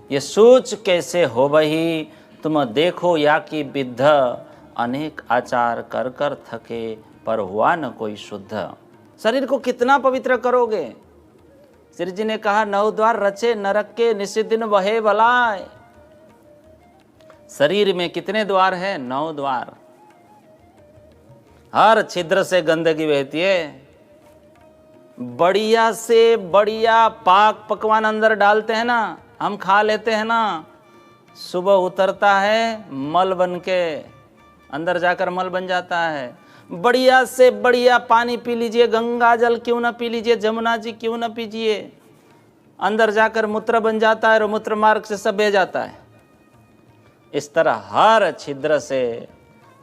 ये सूच कैसे हो बही, तुम देखो या कि विद्ध, अनेक आचार कर कर थके, पर हुआ न कोई शुद्ध। शरीर को कितना पवित्र करोगे? श्री जी ने कहा 9 द्वार रचे नरक के, निशिदिन बहे बलाय। शरीर में कितने द्वार हैं? 9 द्वार। हर छिद्र से गंदगी बहती है। बढ़िया से बढ़िया पाक पकवान अंदर डालते हैं ना, हम खा लेते हैं ना, सुबह उतरता है मल बन के, अंदर जाकर मल बन जाता है। बढ़िया से बढ़िया पानी पी लीजिए, गंगा जल क्यों ना पी लीजिए, जमुना जी क्यों ना पीजिए, अंदर जाकर मूत्र बन जाता है और मूत्र मार्ग से सब बह जाता है। इस तरह हर छिद्र से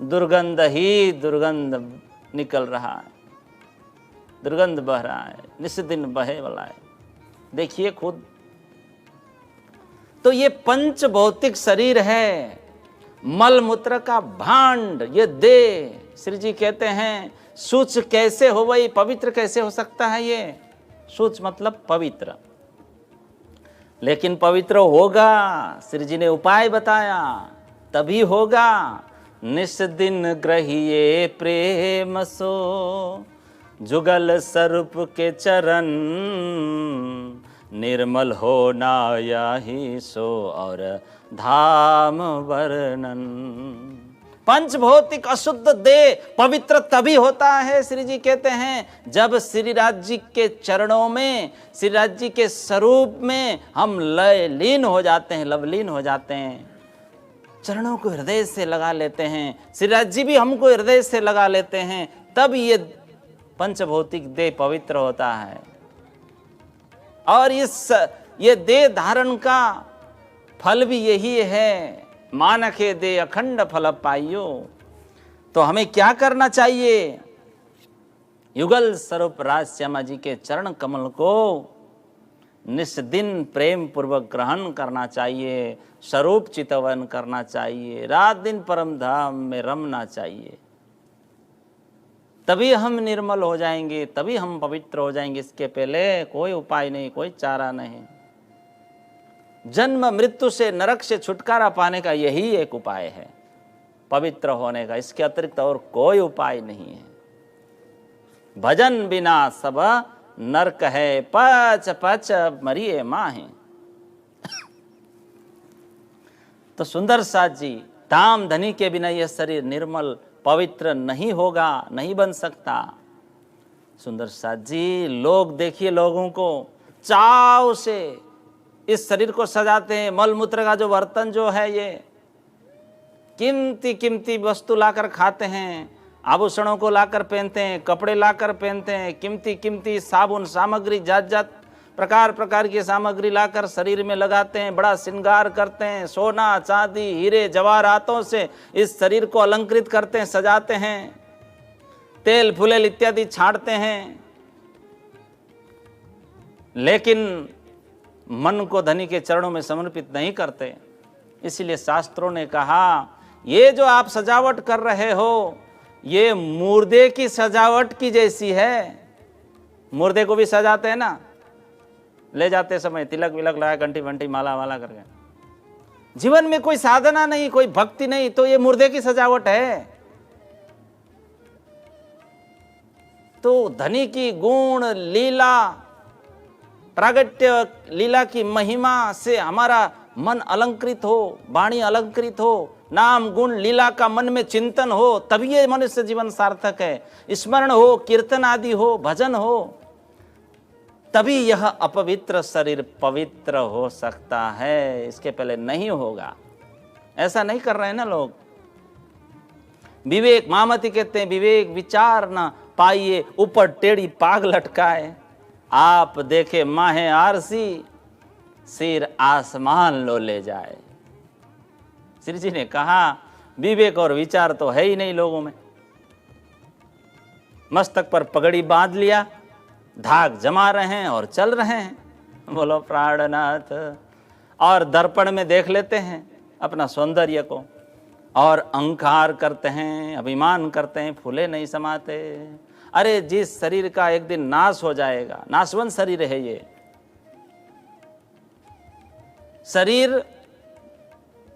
दुर्गंध ही दुर्गंध निकल रहा है, दुर्गंध बह रहा है, निस्दिन बहे वाला है। देखिए खुद। तो ये पंच भौतिक शरीर है, मल मूत्र का भांड, ये दे। श्री जी कहते हैं शुच कैसे हो वही, पवित्र कैसे हो सकता है ये? शुच मतलब पवित्र। लेकिन पवित्र होगा, श्री जी ने उपाय बताया, तभी होगा। निस्दिन ग्रहिए प्रेम सो, जुगल स्वरूप के चरण, निर्मल हो ना यही सो, और धाम वर्णन। पंच भौतिक अशुद्ध देह पवित्र तभी होता है, श्री जी कहते हैं, जब श्रीराज जी के चरणों में, श्रीराज जी के स्वरूप में हम लयलीन हो जाते हैं, लवलीन हो जाते हैं। चरणों को हृदय से लगा लेते हैं, श्रीराज जी भी हमको हृदय से लगा लेते हैं, तब ये पंच भौतिक देह पवित्र होता है। और ये देह धारण का फल भी यही है, मानके दे अखंड फल पाइयो। तो हमें क्या करना चाहिए? युगल स्वरूप राज श्यामा जी के चरण कमल को निस्दिन प्रेम पूर्वक ग्रहण करना चाहिए, स्वरूप चितवन करना चाहिए, रात दिन परम धाम में रमना चाहिए। तभी हम निर्मल हो जाएंगे, तभी हम पवित्र हो जाएंगे। इसके पहले कोई उपाय नहीं, कोई चारा नहीं। जन्म मृत्यु से, नरक से छुटकारा पाने का यही एक उपाय है, पवित्र होने का। इसके अतिरिक्त और कोई उपाय नहीं है। भजन बिना सब नरक है, पच पच मरिए माहे। तो सुंदर साथ जी, धाम धनी के बिना यह शरीर निर्मल पवित्र नहीं होगा, नहीं बन सकता। सुंदर साथ जी, लोग देखिए, लोगों को चाव से इस शरीर को सजाते हैं। मल मूत्र का जो बर्तन जो है, ये कीमती कीमती वस्तु लाकर खाते हैं, आभूषणों को लाकर पहनते हैं, कपड़े लाकर पहनते हैं, कीमती कीमती साबुन सामग्री, जात जात प्रकार प्रकार की सामग्री लाकर शरीर में लगाते हैं, बड़ा श्रृंगार करते हैं, सोना चांदी हीरे जवाहरातों से इस शरीर को अलंकृत करते हैं, सजाते हैं, तेल फुलेल इत्यादि छांटते हैं। लेकिन मन को धनी के चरणों में समर्पित नहीं करते। इसलिए शास्त्रों ने कहा, ये जो आप सजावट कर रहे हो, ये मुर्दे की सजावट की जैसी है। मुर्दे को भी सजाते हैं ना, ले जाते समय तिलक विलक लगा, घंटी वंटी माला वाला करके। जीवन में कोई साधना नहीं, कोई भक्ति नहीं, तो ये मुर्दे की सजावट है। तो धनी की गुण लीला, प्रागट्य लीला की महिमा से हमारा मन अलंकृत हो, वाणी अलंकृत हो, नाम गुण लीला का मन में चिंतन हो, तभी ये मनुष्य जीवन सार्थक है। स्मरण हो, कीर्तन आदि हो, भजन हो, तभी यह अपवित्र शरीर पवित्र हो सकता है। इसके पहले नहीं होगा। ऐसा नहीं कर रहे हैं ना लोग। विवेक, मामती कहते हैं, विवेक विचार ना पाइए, ऊपर टेढ़ी पाग लटकाए। आप देखे माहे आरसी, सिर आसमान लो ले जाए। श्री जी ने कहा, विवेक और विचार तो है ही नहीं लोगों में। मस्तक पर पगड़ी बांध लिया, धाक जमा रहे हैं और चल रहे हैं। बोलो प्राणनाथ। और दर्पण में देख लेते हैं अपना सौंदर्य को, और अहंकार करते हैं, अभिमान करते हैं, फूले नहीं समाते। अरे जिस शरीर का एक दिन नाश हो जाएगा, नाशवंत शरीर है ये, शरीर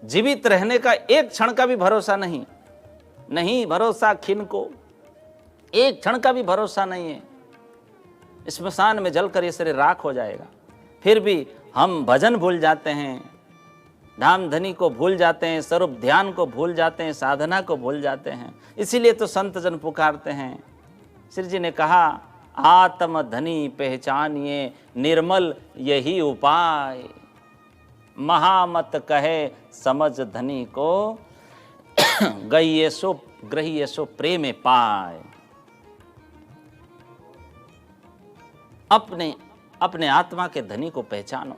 जीवित रहने का एक क्षण का भी भरोसा नहीं, नहीं भरोसा खिन को, एक क्षण का भी भरोसा नहीं है। स्मशान में जलकर ये शरीर राख हो जाएगा। फिर भी हम भजन भूल जाते हैं, धाम धनी को भूल जाते हैं, स्वरूप ध्यान को भूल जाते हैं, साधना को भूल जाते हैं। इसीलिए तो संत जन पुकारते हैं। श्री जी ने कहा, आत्म धनी पहचानिए निर्मल यही उपाय, महामत कहे समझ धनी को, ग्रहिए सो प्रेम पाए। अपने आत्मा के धनी को पहचानो।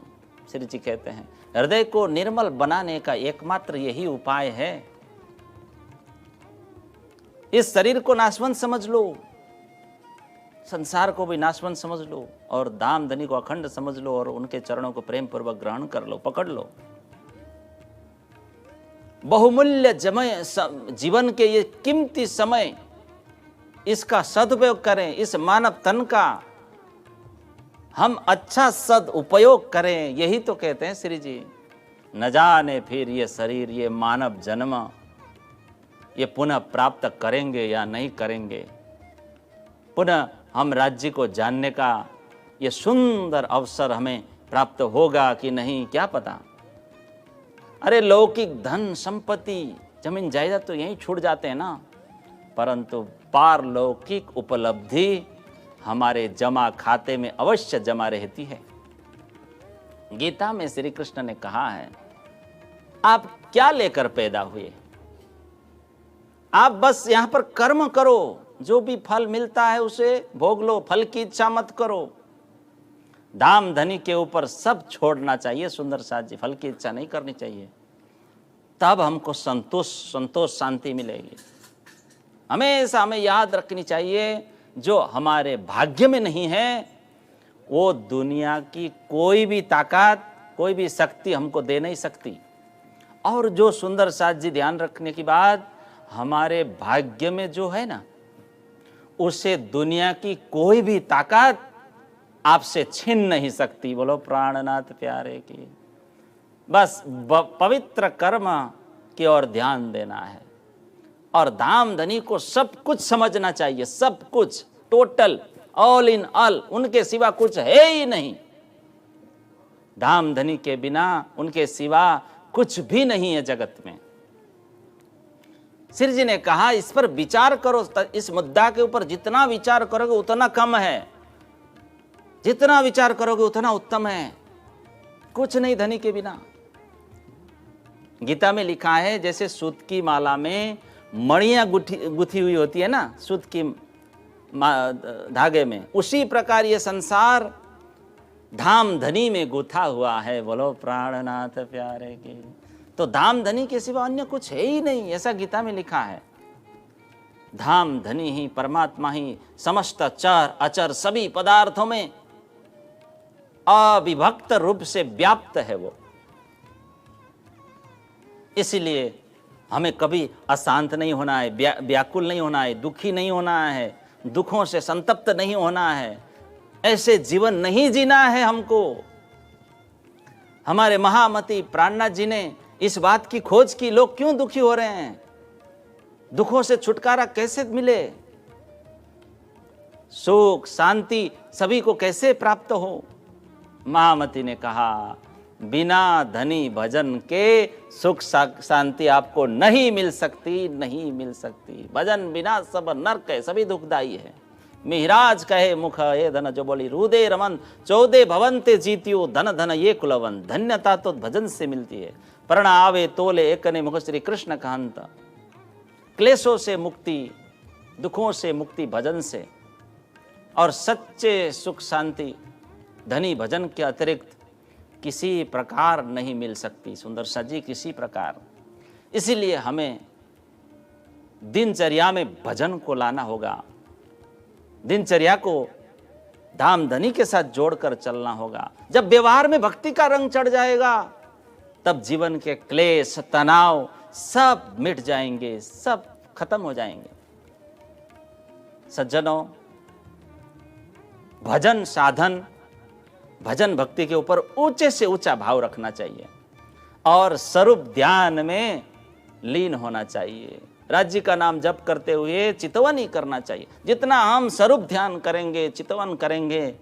श्री जी कहते हैं हृदय को निर्मल बनाने का एकमात्र यही उपाय है। इस शरीर को नाशवंत समझ लो, संसार को भी नाशवंत समझ लो, और दाम धनी को अखंड समझ लो, और उनके चरणों को प्रेम पूर्वक ग्रहण कर लो, पकड़ लो। बहुमूल्य जीवन के ये कीमती समय, इसका सदुपयोग करें। इस मानव तन का हम अच्छा सदुपयोग करें, यही तो कहते हैं श्री जी। न जाने फिर ये शरीर, ये मानव जन्म, ये पुनः प्राप्त करेंगे या नहीं करेंगे। पुनः हम राज्य को जानने का ये सुंदर अवसर हमें प्राप्त होगा कि नहीं, क्या पता। अरे लौकिक धन संपत्ति जमीन जायदाद तो यहीं छूट जाते हैं ना, परंतु पारलौकिक उपलब्धि हमारे जमा खाते में अवश्य जमा रहती है। गीता में श्री कृष्ण ने कहा है, आप क्या लेकर पैदा हुए? आप बस यहां पर कर्म करो, जो भी फल मिलता है उसे भोग लो, फल की इच्छा मत करो। दाम धनी के ऊपर सब छोड़ना चाहिए सुंदर साथ जी, फल की इच्छा नहीं करनी चाहिए। तब हमको संतोष शांति मिलेगी। हमेशा हमें याद रखनी चाहिए, जो हमारे भाग्य में नहीं है वो दुनिया की कोई भी ताकत, कोई भी शक्ति हमको दे नहीं सकती। और जो सुंदर साथ जी ध्यान रखने की बात, हमारे भाग्य में जो है ना, उसे दुनिया की कोई भी ताकत आपसे छीन नहीं सकती। बोलो प्राणनाथ प्यारे की। बस पवित्र कर्म की ओर ध्यान देना है, और धाम धनी को सब कुछ समझना चाहिए, सब कुछ, टोटल, ऑल इन ऑल, उनके सिवा कुछ है ही नहीं। धाम धनी के बिना, उनके सिवा कुछ भी नहीं है जगत में। श्री जी ने कहा, इस पर विचार करो। इस मुद्दा के ऊपर जितना विचार करोगे उतना कम है, जितना विचार करोगे उतना उत्तम है। कुछ नहीं धनी के बिना। गीता में लिखा है, जैसे सूत की माला में मणियां गुथी हुई होती है ना, सूत की धागे में, उसी प्रकार ये संसार धाम धनी में गुथा हुआ है। बोलो प्राणनाथ प्यारे की। तो धाम धनी के सिवा अन्य कुछ है ही नहीं, ऐसा गीता में लिखा है। धाम धनी ही, परमात्मा ही समस्त चर अचर सभी पदार्थों में अविभक्त रूप से व्याप्त है वो। इसलिए हमें कभी अशांत नहीं होना है, व्याकुल नहीं होना है, दुखी नहीं होना है, दुखों से संतप्त नहीं होना है। ऐसे जीवन नहीं जीना है हमको। हमारे महामती प्राणनाथ जी ने इस बात की खोज की, लोग क्यों दुखी हो रहे हैं, दुखों से छुटकारा कैसे मिले, सुख शांति सभी को कैसे प्राप्त हो। महामती ने कहा, बिना धनी भजन के सुख शांति आपको नहीं मिल सकती, नहीं मिल सकती। भजन बिना सब नरक है, सभी दुखदाई है। मिहिराज कहे मुख ये धन जो बोली रूदे रमन 14 भवंते जीतियो धन धन ये कुलवन। धन्यता तो भजन से मिलती है। प्रण आवे तोले एकने मुख श्री कृष्ण कहंत। क्लेशों से मुक्ति, दुखों से मुक्ति भजन से, और सच्चे सुख शांति धनी भजन के अतिरिक्त किसी प्रकार नहीं मिल सकती। सुंदर सा जी, किसी प्रकार। इसीलिए हमें दिनचर्या में भजन को लाना होगा, दिनचर्या को धाम धनी के साथ जोड़कर चलना होगा। जब व्यवहार में भक्ति का रंग चढ़ जाएगा, तब जीवन के क्लेश तनाव सब मिट जाएंगे, सब खत्म हो जाएंगे। सज्जनों, भजन साधन, भजन भक्ति के ऊपर ऊंचे से ऊंचा भाव रखना चाहिए। और स्वरूप ध्यान में लीन होना चाहिए। राज्य का नाम जप करते हुए चितवन ही करना चाहिए। जितना हम स्वरूप ध्यान करेंगे, चितवन करेंगे,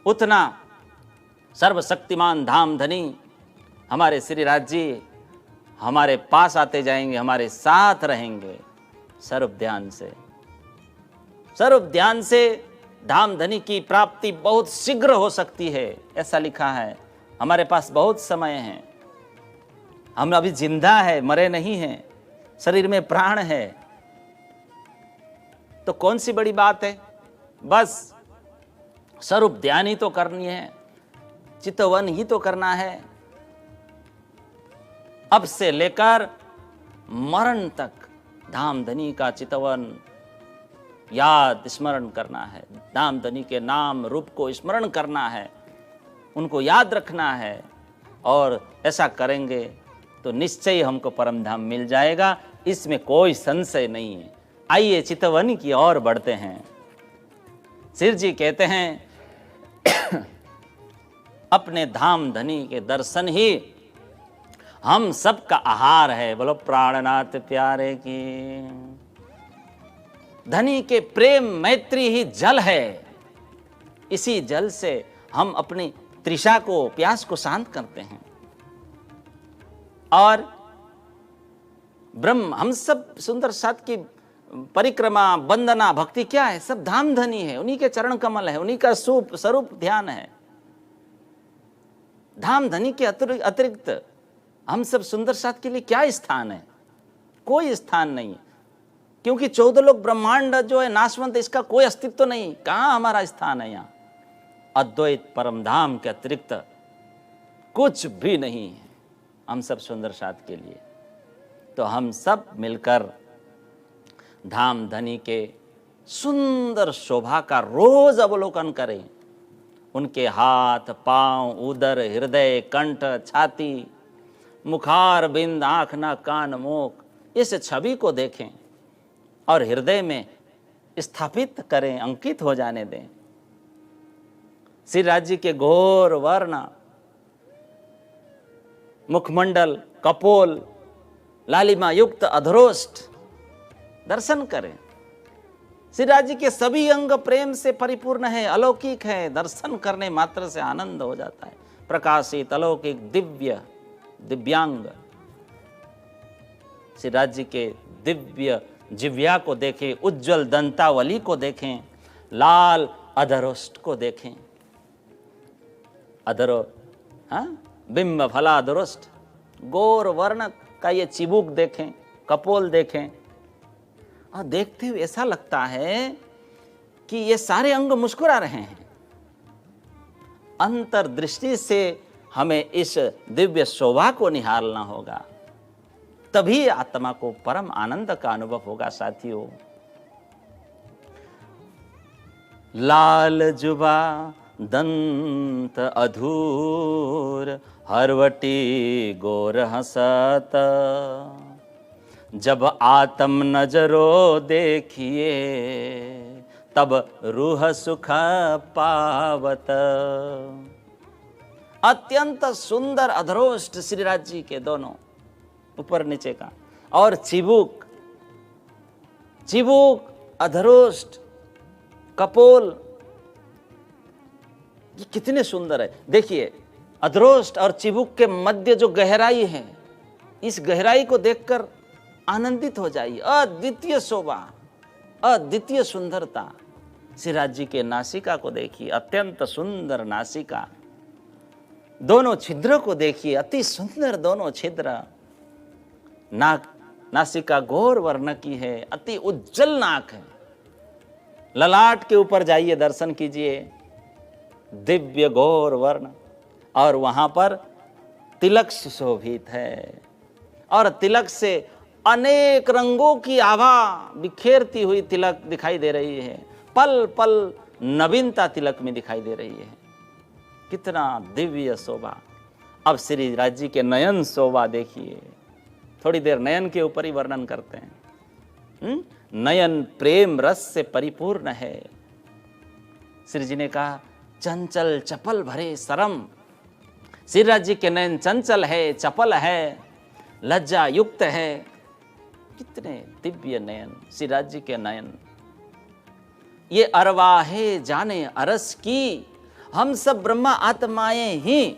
उतना सर्वशक्तिमान धाम धनी हमारे श्री राज्य हमारे पास आते जाएंगे, हमारे साथ रहेंगे। स्वरूप ध्यान से, स्वरूप ध्यान से धाम धनी की प्राप्ति बहुत शीघ्र हो सकती है, ऐसा लिखा है। हमारे पास बहुत समय है, हम अभी जिंदा है, मरे नहीं हैं, शरीर में प्राण है, तो कौन सी बड़ी बात है। बस स्वरूप ध्यान ही तो करनी है, चितवन ही तो करना है। अब से लेकर मरण तक धाम धनी का चितवन याद स्मरण करना है, धाम धनी के नाम रूप को स्मरण करना है, उनको याद रखना है। और ऐसा करेंगे तो निश्चय हमको परम धाम मिल जाएगा, इसमें कोई संशय नहीं है। आइए चितवन की ओर बढ़ते हैं। सिर जी कहते हैं अपने धाम धनी के दर्शन ही हम सबका आहार है। बोलो प्राणनाथ प्यारे की। धनी के प्रेम मैत्री ही जल है, इसी जल से हम अपनी तृषा को, प्यास को शांत करते हैं। और ब्रह्म, हम सब सुंदर साथ की परिक्रमा, वंदना, भक्ति क्या है? सब धाम धनी है, उन्हीं के चरण कमल है, उन्हीं का स्वरूप ध्यान है। धाम धनी के अतिरिक्त हम सब सुंदर साथ के लिए क्या स्थान है? कोई स्थान नहीं, क्योंकि 14 लोक ब्रह्मांड जो है नाशवंत, इसका कोई अस्तित्व तो नहीं। कहाँ हमारा स्थान है? यहाँ अद्वैत परम धाम के अतिरिक्त कुछ भी नहीं है हम सब सुंदर साथ के लिए। तो हम सब मिलकर धाम धनी के सुंदर शोभा का रोज अवलोकन करें। उनके हाथ, पांव, उदर, हृदय, कंठ, छाती, मुखार बिंद, आँख, नाक, कान, मुख, इस छवि को देखें और हृदय में स्थापित करें, अंकित हो जाने दें। श्री राज्य के घोर वर्ण, मुखमंडल, कपोल, लालिमा युक्त अधरोष्ठ दर्शन करें। श्री राज्य के सभी अंग प्रेम से परिपूर्ण है, अलौकिक है। दर्शन करने मात्र से आनंद हो जाता है। प्रकाशित, अलौकिक, दिव्यांग श्री राज्य के दिव्य जिव्या को देखें, उज्जवल दंतावली को देखें, लाल अधरोष्ठ को देखें। अधरो बिंब फलाधरोष्ठ, गोर वर्ण का ये चिबुक देखें, कपोल देखें, और देखते हुए ऐसा लगता है कि ये सारे अंग मुस्कुरा रहे हैं। अंतर्दृष्टि से हमें इस दिव्य शोभा को निहारना होगा, तभी आत्मा को परम आनंद का अनुभव होगा। साथियों, लाल जुबा दंत अधूर, हरवटी गोर हंसत, जब आत्म नजरो देखिए, तब रूह सुख पावत। अत्यंत सुंदर अधरोष्ठ श्री राज्य के दोनों, ऊपर नीचे का, और चिबुक, अधरोष्ठ, कपोल, ये कितने सुंदर है। देखिए, अधरोष्ठ और चिबुक के मध्य जो गहराई है, इस गहराई को देखकर आनंदित हो जाइए। अद्वितीय शोभा, अद्वितीय सुंदरता। श्री राज्य के नासिका को देखिए, अत्यंत सुंदर नासिका। दोनों छिद्र को देखिए, अति सुंदर दोनों छिद्र। नासिका घोर वर्ण की है, अति उज्जवल नाक है। ललाट के ऊपर जाइए, दर्शन कीजिए, दिव्य घोर वर्ण, और वहां पर तिलक सुशोभित है, और तिलक से अनेक रंगों की आभा बिखेरती हुई तिलक दिखाई दे रही है। पल पल नवीनता तिलक में दिखाई दे रही है। कितना दिव्य शोभा। अब श्री राज्य के नयन शोभा देखिए। थोड़ी देर नयन के ऊपर ही वर्णन करते हैं। नयन प्रेम रस से परिपूर्ण है। श्री जी ने कहा, चंचल चपल भरे सरम, श्रीराज जी के नयन चंचल है, चपल है, लज्जा युक्त है। कितने दिव्य नयन श्रीराज जी के नयन। ये अरवाहे जाने अरस की, हम सब ब्रह्मा आत्माएं ही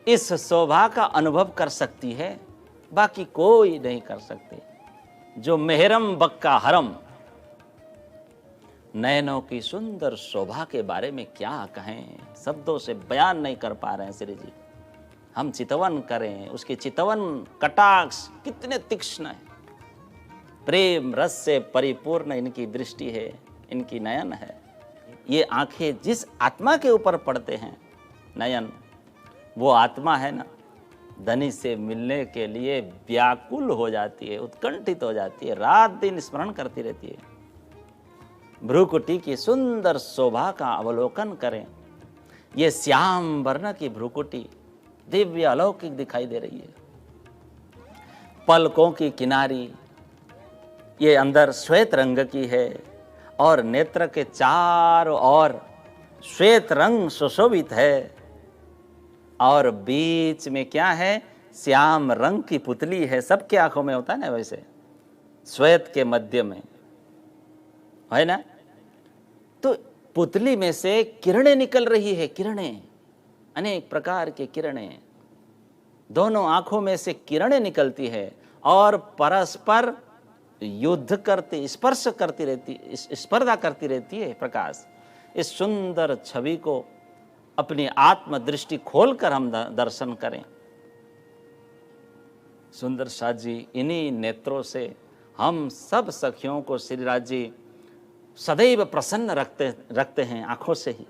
इस शोभा का अनुभव कर सकती है, बाकी कोई नहीं कर सकते। जो मेहरम बक्का हरम, नयनों की सुंदर शोभा के बारे में क्या कहें, शब्दों से बयान नहीं कर पा रहे हैं श्री जी। हम चितवन करें, उसके चितवन कटाक्ष कितने तीक्ष्ण है, प्रेम रस से परिपूर्ण इनकी दृष्टि है, इनकी नयन है। ये आंखें जिस आत्मा के ऊपर पड़ते हैं नयन, वो आत्मा है ना, धनी से मिलने के लिए व्याकुल हो जाती है, उत्कंठित हो जाती है, रात दिन स्मरण करती रहती है। भ्रूकुटी की सुंदर शोभा का अवलोकन करें। ये श्याम वर्ण की भ्रूकुटी दिव्य अलौकिक दिखाई दे रही है। पलकों की किनारी ये अंदर श्वेत रंग की है और नेत्र के चारों ओर श्वेत रंग सुशोभित है, और बीच में क्या है, श्याम रंग की पुतली है। सबके आंखों में होता है ना वैसे, श्वेत के मध्य में है ना, तो पुतली में से किरणें निकल रही है, किरणें, अनेक प्रकार के किरणें, दोनों आंखों में से किरणें निकलती है और परस्पर युद्ध करती, स्पर्श करती रहती, स्पर्धा करती रहती है प्रकाश। इस सुंदर छवि को अपनी आत्म दृष्टि खोलकर हम दर्शन करें। सुंदर साथ जी, इन्हीं नेत्रों से हम सब सखियों को श्रीराज जी सदैव प्रसन्न रखते हैं, आंखों से ही।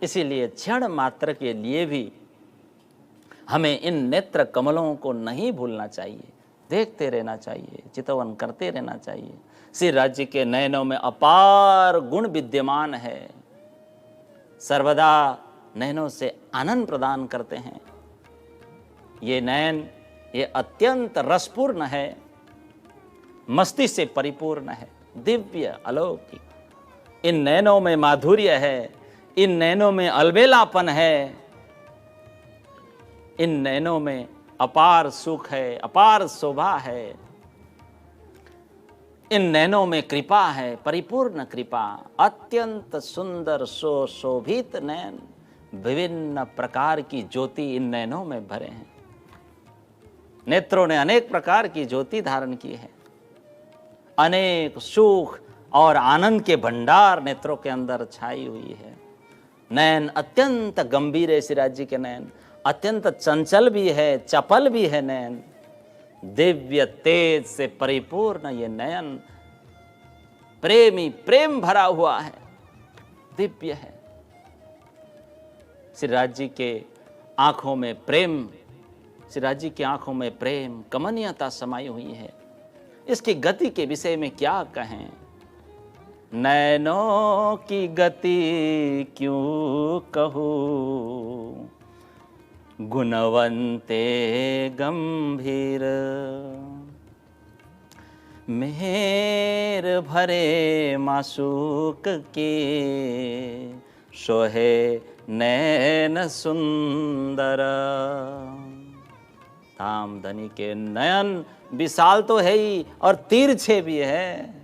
इसीलिए क्षण मात्र के लिए भी हमें इन नेत्र कमलों को नहीं भूलना चाहिए, देखते रहना चाहिए, चितवन करते रहना चाहिए। श्रीराज जी के नयनों में अपार गुण विद्यमान है, सर्वदा नयनों से आनंद प्रदान करते हैं। ये नयन ये अत्यंत रसपूर्ण है, मस्ती से परिपूर्ण है, दिव्य अलौकिक। इन नयनों में माधुर्य है, इन नयनों में अलबेलापन है, इन नयनों में अपार सुख है, अपार शोभा है। इन नयनों में कृपा है, परिपूर्ण कृपा। अत्यंत सुंदर शोभित नयन, विभिन्न प्रकार की ज्योति इन नयनों में भरे हैं। नेत्रों ने अनेक प्रकार की ज्योति धारण की है, अनेक सुख और आनंद के भंडार नेत्रों के अंदर छाई हुई है। नयन अत्यंत गंभीर है श्रीराज जी के नयन, अत्यंत चंचल भी है, चपल भी है नयन। दिव्य तेज से परिपूर्ण ये नयन प्रेमी, प्रेम भरा हुआ है, दिव्य है। श्रीराज जी के आंखों में प्रेम, श्रीराज जी की आंखों में प्रेम, कमनीयता समाई हुई है। इसकी गति के विषय में क्या कहें, नैनों की गति क्यों कहूँ, गुणवंते गंभीर, मेहर भरे मासूक के, सोहे नैन सुंदर। धामधनी के नयन विशाल तो है ही और तिरछे भी है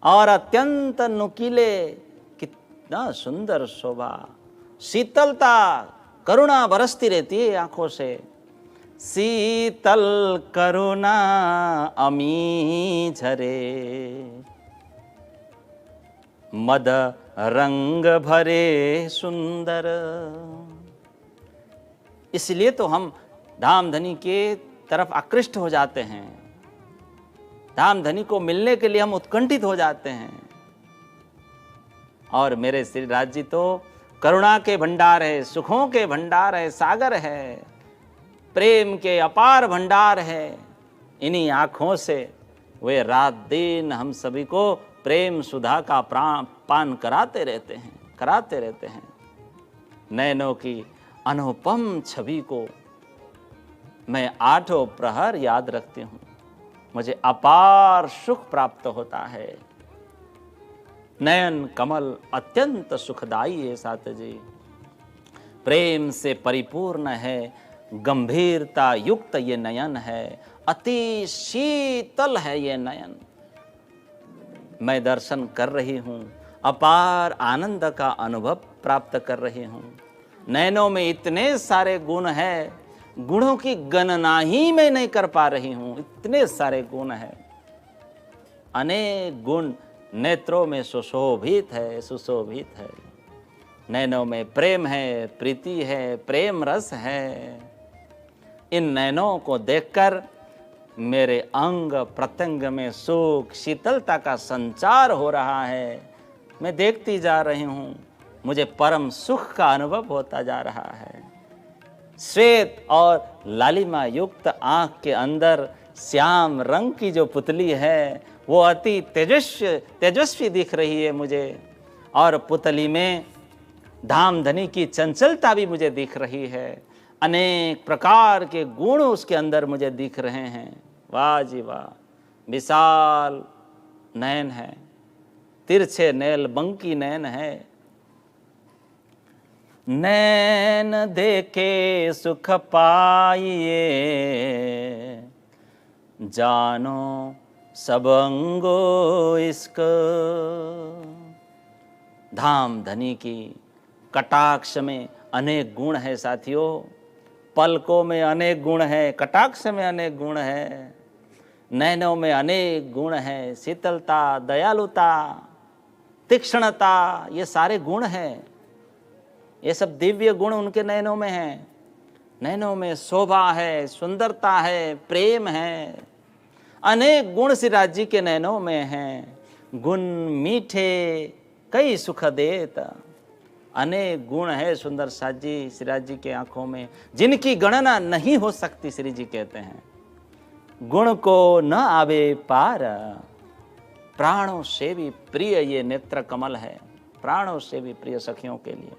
और अत्यंत नुकीले। कितना सुंदर शोभा, शीतलता, करुणा बरसती रहती है आंखों से। शीतल करुणा अमी झरे, मद रंग भरे सुंदर। इसलिए तो हम धामधनी के तरफ आकृष्ट हो जाते हैं, धामधनी को मिलने के लिए हम उत्कंठित हो जाते हैं। और मेरे श्रीराज जी तो करुणा के भंडार है, सुखों के भंडार है, सागर है, प्रेम के अपार भंडार है। इन्हीं आँखों से वे रात दिन हम सभी को प्रेम सुधा का पान कराते रहते हैं। नैनों की अनुपम छवि को मैं आठों प्रहर याद रखती हूँ, मुझे अपार सुख प्राप्त होता है। नयन कमल अत्यंत सुखदाई है साथ जी। प्रेम से परिपूर्ण है, गंभीरता युक्त ये नयन है, अति शीतल है ये नयन। मैं दर्शन कर रही हूँ, अपार आनंद का अनुभव प्राप्त कर रही हूँ। नयनों में इतने सारे गुण हैं, गुणों की गणना ही मैं नहीं कर पा रही हूँ, इतने सारे गुण हैं। अनेक गुण नेत्रों में सुशोभित है, सुशोभित है। नैनों में प्रेम है, प्रीति है, प्रेम रस है। इन नैनों को देखकर मेरे अंग प्रत्यंग में सुख शीतलता का संचार हो रहा है। मैं देखती जा रही हूँ, मुझे परम सुख का अनुभव होता जा रहा है। श्वेत और लालिमा युक्त आँख के अंदर श्याम रंग की जो पुतली है वो अति तेजस्वी दिख रही है मुझे, और पुतली में धामधनी की चंचलता भी मुझे दिख रही है। अनेक प्रकार के गुण उसके अंदर मुझे दिख रहे हैं। वाह जी वाह, विशाल नयन है, तिरछे नैल बंकी नयन है। नैन देखे सुख पाइए, जानो सब अंगो इसको। धामधनी की कटाक्ष में अनेक गुण है साथियों, पलकों में अनेक गुण है, कटाक्ष में अनेक गुण है, नैनों में अनेक गुण है, शीतलता, दयालुता, तीक्ष्णता, ये सारे गुण हैं। ये सब दिव्य गुण उनके नैनों में हैं। नैनों में शोभा है, सुंदरता है, प्रेम है, अनेक गुण श्रीराज जी के नैनों में हैं। गुण मीठे कई सुख देत, अनेक गुण है सुंदर साज जी श्रीराज जी के आंखों में, जिनकी गणना नहीं हो सकती। श्री जी कहते हैं गुण को न आवे पार, प्राणों से भी प्रिय ये नेत्र कमल है, प्राणों से भी प्रिय सखियों के लिए।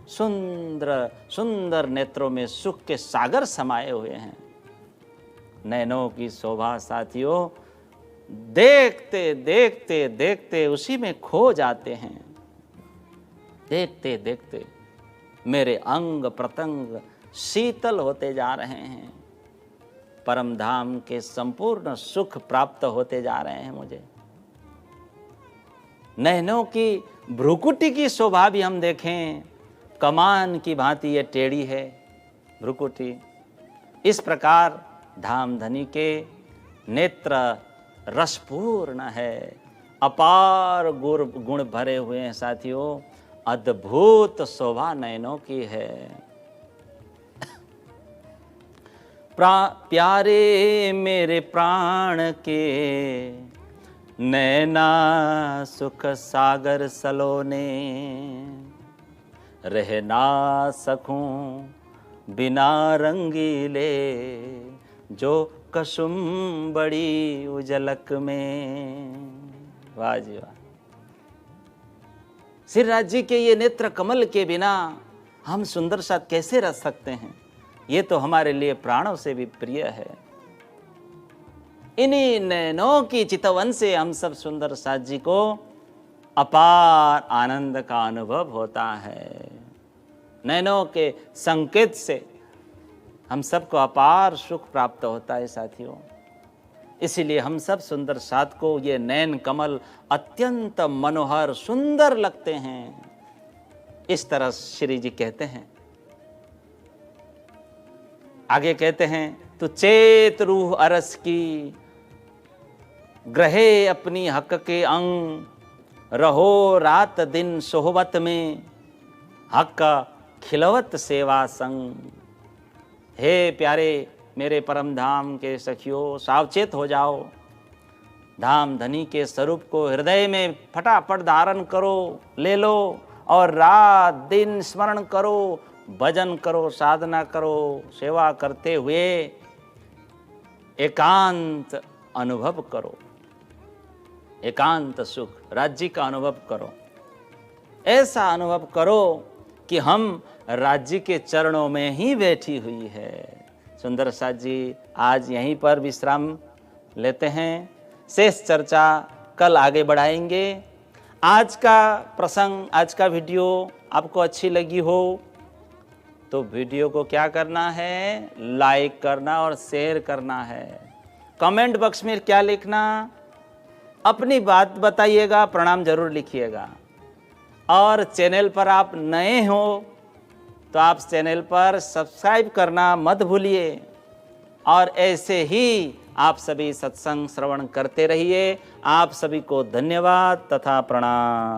सुंदर सुंदर नेत्रों में सुख के सागर समाये हुए हैं। नैनों की शोभा साथियों, देखते देखते देखते उसी में खो जाते हैं। देखते देखते मेरे अंग प्रत्यंग शीतल होते जा रहे हैं, परम धाम के संपूर्ण सुख प्राप्त होते जा रहे हैं मुझे। नैनों की भ्रुकुटी की शोभा भी हम देखें, कमान की भांति ये टेढ़ी है भ्रुकुटी। इस प्रकार धामधनी के नेत्र रसपूर्ण है, अपार गुण भरे हुए हैं साथियों। अद्भुत शोभा नयनों की है। प्यारे मेरे प्राण के नैना सुख सागर सलोने, रह ना सकूं बिना रंगीले, जो कसुम बड़ी उजलक में। वाह जी वाह, श्रीराज जी के ये नेत्र कमल के बिना हम सुंदर साथ कैसे रह सकते हैं। ये तो हमारे लिए प्राणों से भी प्रिय है। इन्हीं नैनों की चितवन से हम सब सुंदर साथ जी को अपार आनंद का अनुभव होता है। नैनों के संकेत से हम सबको अपार सुख प्राप्त होता है साथियों। इसीलिए हम सब सुंदर साथ को ये नैन कमल अत्यंत मनोहर सुंदर लगते हैं। इस तरह श्री जी कहते हैं। आगे कहते हैं, तू चेत रूह अरस की, ग्रहे अपनी हक के अंग, रहो रात दिन सोहबत में, हक खिलवत सेवा संग। हे प्यारे मेरे परम धाम के सखियों, सावचेत हो जाओ। धाम धनी के स्वरूप को हृदय में फटाफट धारण करो, ले लो, और रात दिन स्मरण करो, भजन करो, साधना करो, सेवा करते हुए एकांत अनुभव करो, एकांत सुख राज्य का अनुभव करो। ऐसा अनुभव करो कि हम राज्य के चरणों में ही बैठी हुई है। सुंदर साथ जी आज यहीं पर विश्राम लेते हैं, शेष चर्चा कल आगे बढ़ाएंगे। आज का प्रसंग, आज का वीडियो आपको अच्छी लगी हो तो वीडियो को क्या करना है, लाइक करना और शेयर करना है। कमेंट बॉक्स में क्या लिखना, अपनी बात बताइएगा, प्रणाम जरूर लिखिएगा। और चैनल पर आप नए हो तो आप चैनल पर सब्सक्राइब करना मत भूलिए। और ऐसे ही आप सभी सत्संग श्रवण करते रहिए। आप सभी को धन्यवाद तथा प्रणाम।